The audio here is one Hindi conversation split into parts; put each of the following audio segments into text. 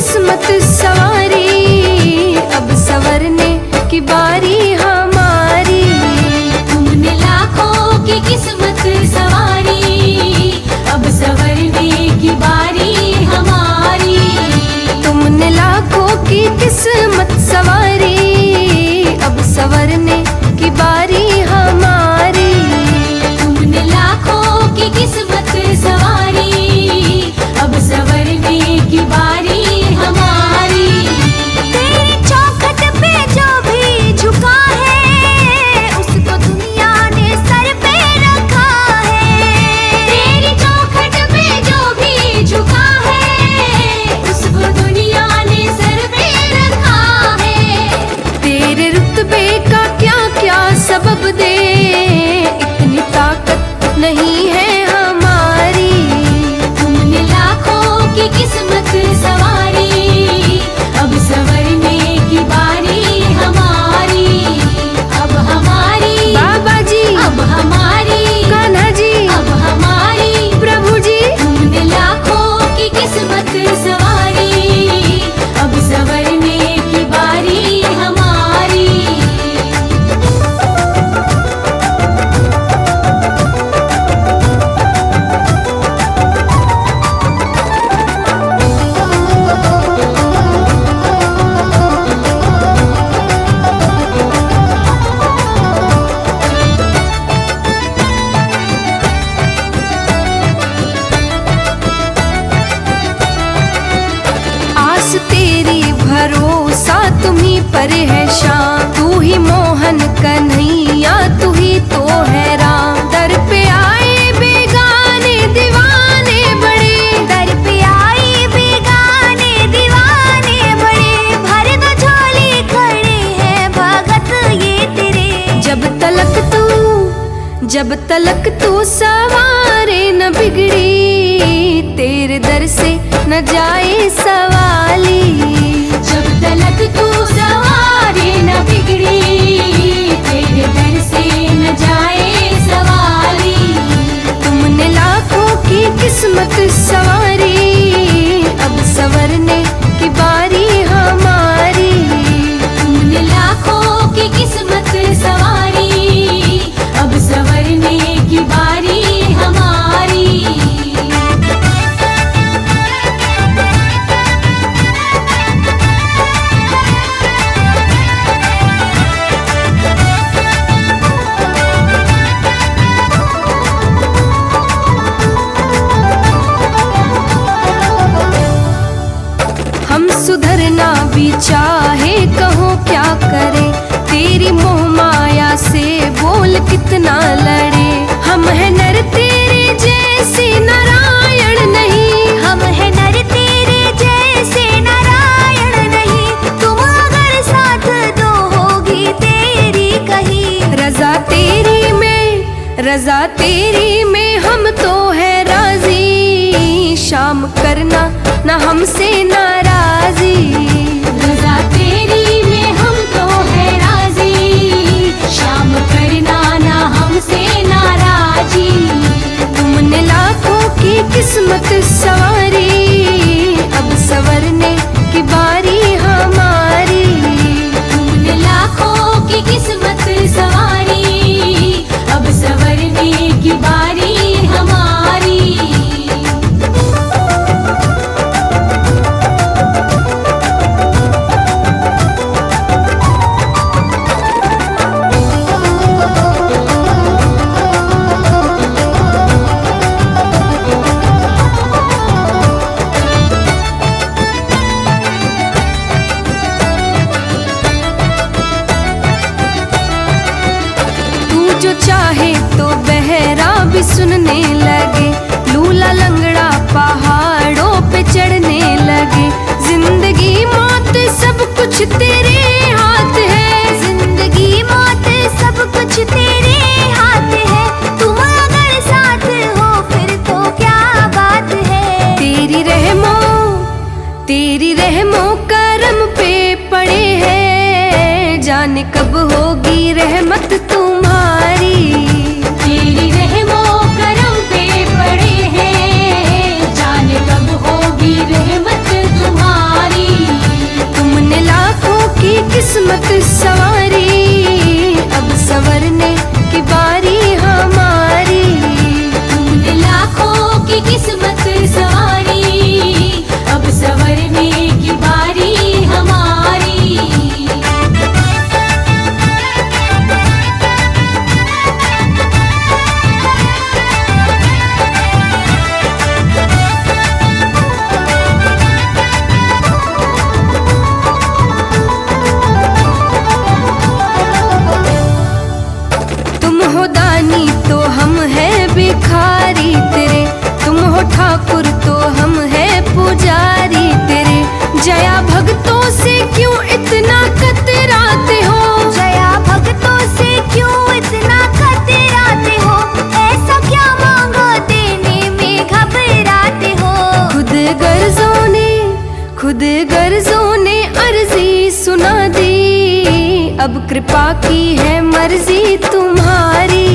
किस्मत सवारी, अब संवरने की बारी हमारी। तुमने लाखों की किस्मत सवारी, अब संवरने की बारी हमारी। तुमने लाखों की किस्मत सवारी, अब संवरने की बारी हमारी। तुमने लाखों की किस्मत सवारी, अब संवरने की बारी हमारी। तेरी चौखट पे जो भी झुका है, उसको दुनिया ने सर पे रखा है। तेरी चौखट पे जो भी झुका है, उसको दुनिया ने सर पे रखा है। तेरे रुतबे का क्या क्या सबब दे, इतनी ताकत नहीं है हमारी। तुमने लाखों की किस्मत सवारी, अब संवरने की बारी हमारी। अब हमारी बाबा जी, अब हमारी कान्हा जी, अब हमारी प्रभु जी। तुमने लाखों की किस्मत सवारी, अब संवरने की बारी हमारी। आस तेरी भरोसा तुम्ही पर है शाम, तू ही मोहन कन्हैया, तू ही तो है राम। दर पे आए बेगाने दीवाने बड़े, दर पे आए बेगाने दीवाने बड़े। भर दो झोली खड़े हैं भगत ये तेरे। जब तलक तू सवारे न बिगड़ी, तेरे दर से न जाए सवाली। जब तलक तू सवारी न बिगड़ी, तेरे दर से न जाए सवारी। तुमने लाखों की किस्मत सवारी, अब संवरने की बारी हमारी। तुमने लाखों की किस्मत सवारी, अब संवरने की बारी हमारी। हम सुधरना भी चाहे कहो क्या करे, तेरी मोह माया से बोल कितना लड़े। हम है नर तेरे जैसे नारायण नहीं, हम है नर तेरे जैसे नारायण नहीं। तुम अगर साथ दो होगी तेरी कही। रजा तेरी में हम तो है राजी, शाम करना ना हमसे नाराजी। रजा तेरी में हम तो है राजी, शाम करना ना हमसे नाराजी। तुमने लाखों की किस्मत सवारी, अब संवरने की बारी हमारी। तुमने लाखों की किस्मत सवारी, अब संवरने की बारी हमारी। तो हम हैं भिखारी तेरे, तुम हो ठाकुर तो हम हैं पुजारी तेरे। जया भक्तों से क्यों इतना कतराते हो, जया भक्तों से क्यों इतना कतराते हो, ऐसा क्या मांगो देने में घबराते हो। खुद गर्जों ने अर्जी सुना दी, अब कृपा की है मर्जी तुम्हारी।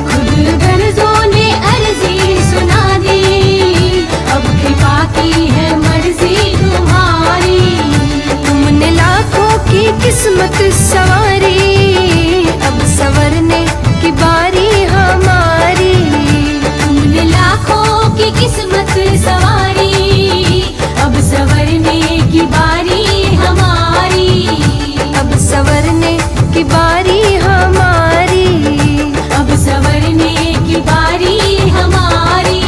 खुद गर्जों ने अर्जी सुना दी, अब कृपा की है मर्जी तुम्हारी। तुमने लाखों की किस्मत सवारी, अब संवरने की बारी हमारी। तुमने लाखों की किस्मत सवारी, अब संवरने की बारी हमारी। अब संवरने की बारी हमारी, अब संवरने की बारी हमारी।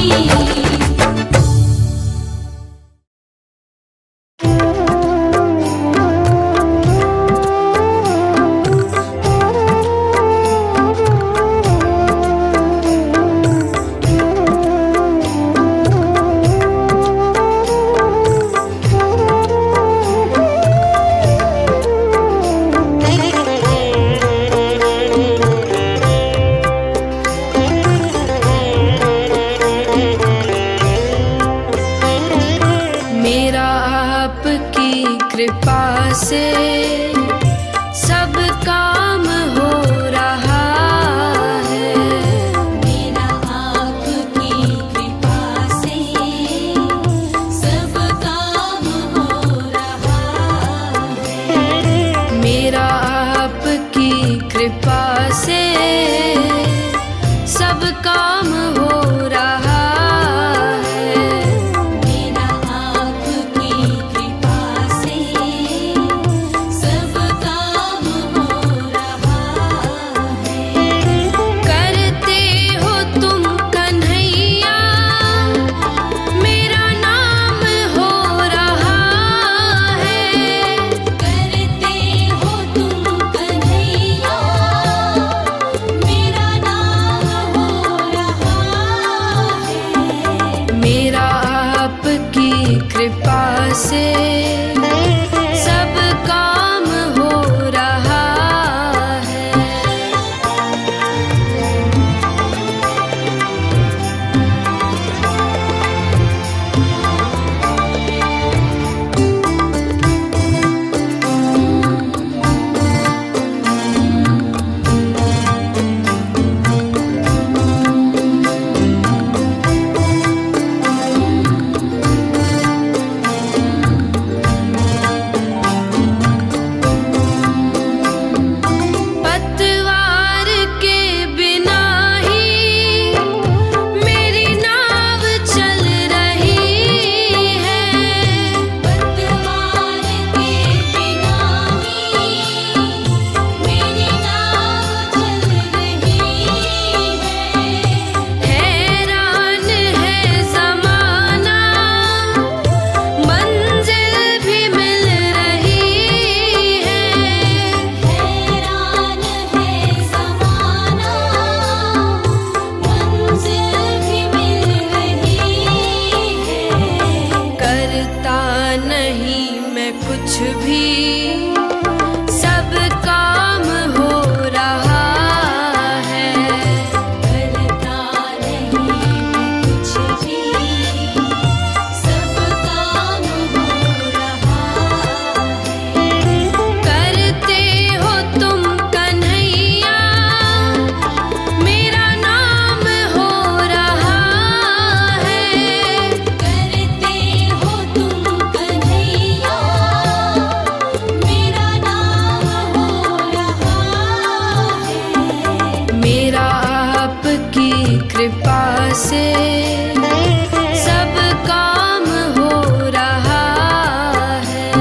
मेरा आपकी कृपा से सब काम हो रहा है। मेरा आपकी कृपा से सब काम हो रहा है। मेरा आपकी कृपा से सब काम हो रहा है। मेरा आपकी कृपा से सब काम हो रहा है। करते हो तुम कन्हैया, मेरा नाम हो रहा है। करते हो तुम कन्हैया, मेरा नाम हो रहा है। मेरा आपकी कृपा से सब काम हो रहा है। पतवार के बिना ही मेरी नाव चल रही है। पतवार के बिना ही मेरी नाव चल रही है। हैरान है ज़माना, मंजिल भी मिल रही है। हैरान है ज़माना, मंजिल भी मिल रही है। करता नहीं मैं कुछ भी, सब काम हो रहा है। करता नहीं मैं कुछ भी, सब काम हो रहा है। करते हो तुम कन्हैया, मेरा नाम हो रहा है। करते हो तुम कन्हैया, मेरा नाम हो रहा है। मेरा आपकी कृपा से सब काम हो रहा है।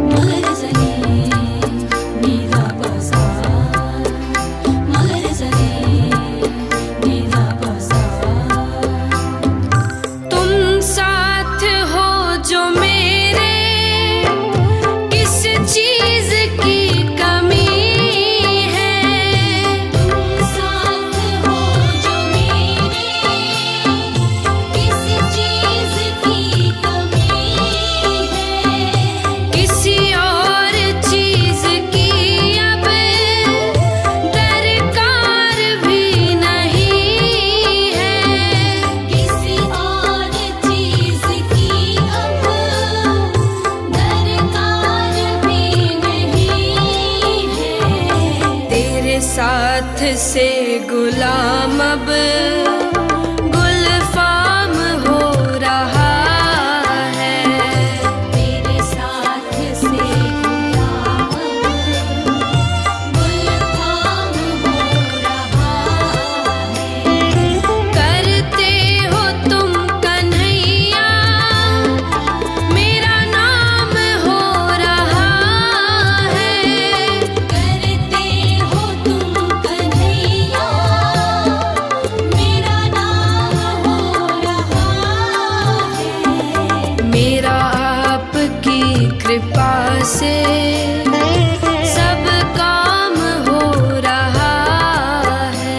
मर जले मेरा बसा साथ से गुलाम अब गुलफाम हो रहा है। तेरे साथ से गुलाम गुलफाम हो रहा है। करते हो तुम कन्हैया मेरा नाम हो रहा है। करते हो तुम कन्हैया मेरा नाम हो रहा है। मेरा आपकी कृपा से सब काम हो रहा है।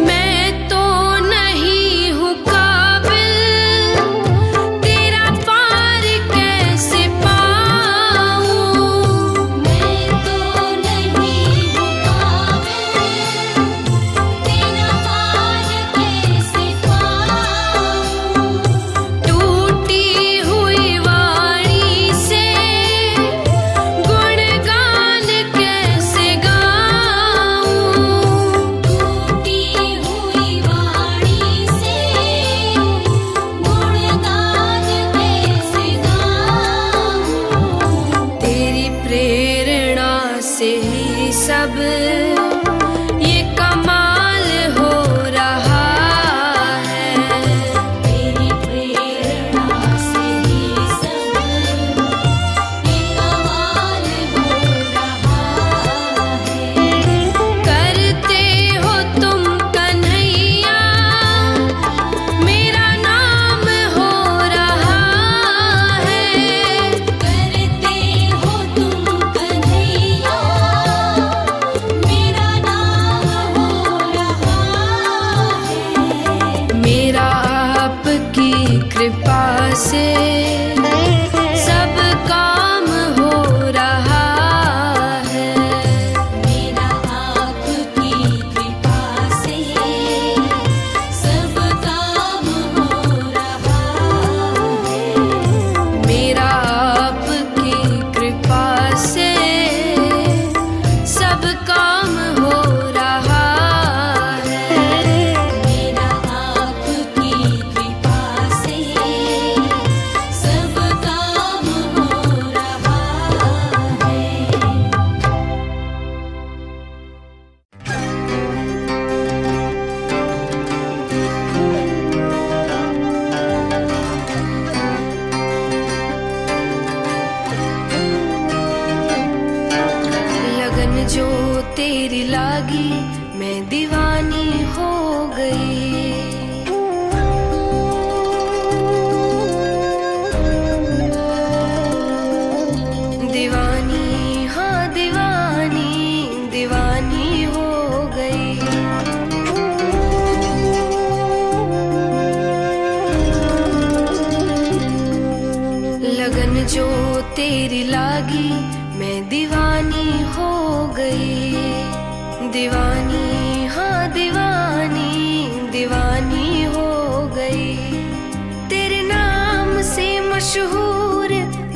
मैं तो नहीं हूँ काबिल तेरा पार कैसे पाऊँ। मैं तो नहीं हूँ काबिल तेरा पार कैसे पाऊँ। टूटी हुई वाणी से गुणगान कैसे गाऊँ। टूटी हुई वाणी से गुणगान कैसे गाऊँ। तेरी प्रेरणा से ही सब ये कमाल हो रहा है। तेरी प्रेरणा से ही सब ये कमाल हो रहा है। करते हो तुम कन्हैया मेरा नाम हो रहा है। करते हो तुम कन्हैया मेरा नाम हो रहा है। मेरा आपकी कृपा से सब काम हो रहा है। मेरा आपकी कृपा से सब काम हो रहा है। मेरा आपकी कृपा से सब काम हो रहा है। मेरा आपकी कृपा से सब काम हो रहा है। लगन जो तेरी लागी मैं दीवानी हो गई। दीवानी हाँ दीवानी दीवानी हो गई। लगन जो तेरी लागी मैं दीवानी हो गई। दीवानी हाँ दीवानी दीवानी हो गई। तेरे नाम से मशहूर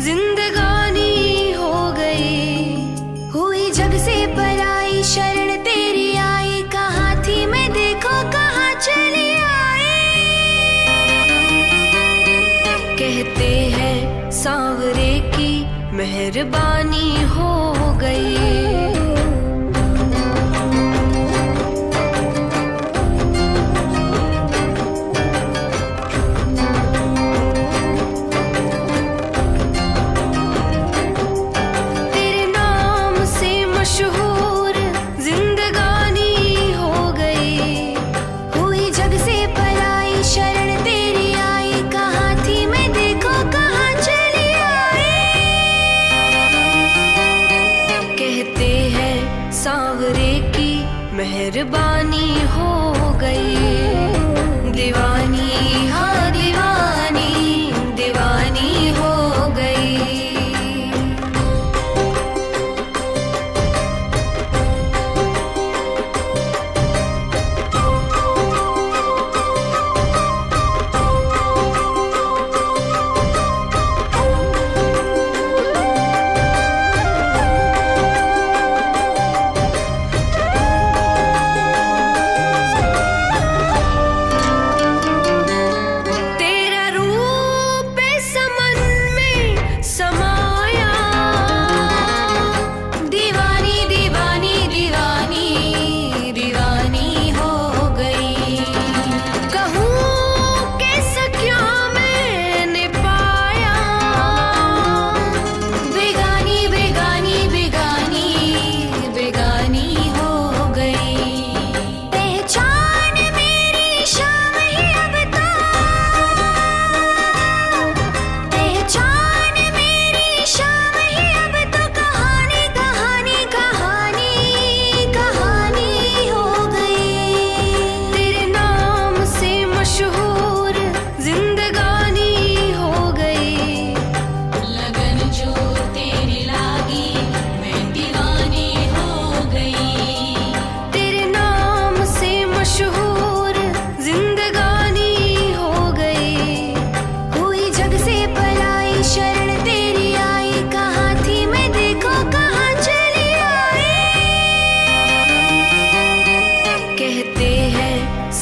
जिंदगानी हो गई। हुई जग से पराई शरण तेरी आई। कहाँ थी मैं देखो कहाँ चली आई। कहते हैं सांवरे की मेहरबानी हो गई। तेरे नाम से मशहूर जिंदगानी हो गई। हुई जग से पराई शरण तेरी आई। कहाँ थी मैं देखो कहाँ चली आई। मेहरबानी हो गई। दीवानी हाँ दीवानी, दीवानी हो गई।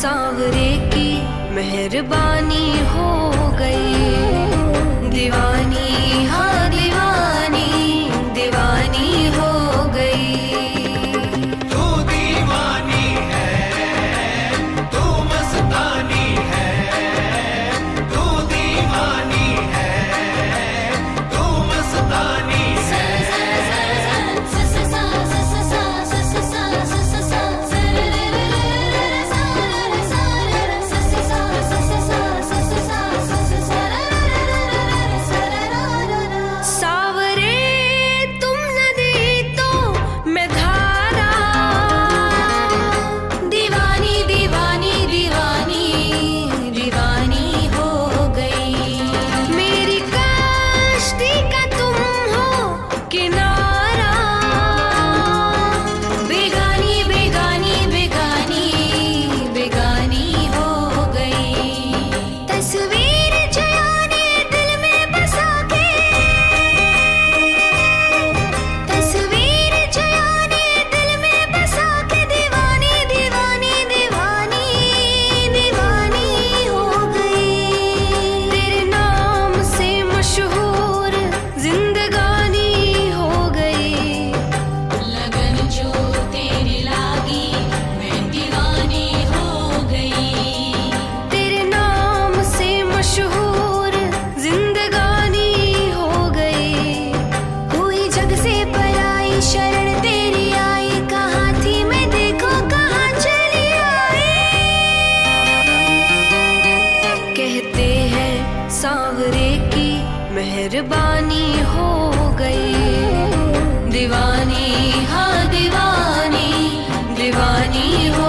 सांवरे की मेहरबानी हो गई। दीवानी हाँ दीवानी, दीवानी हो गई। तू दीवानी है, तू मस्तानी है, तू दीवानी है, तू मस्तानी है। सांवरे की मेहरबानी हो गई। दीवानी हाँ दीवानी, दीवानी हो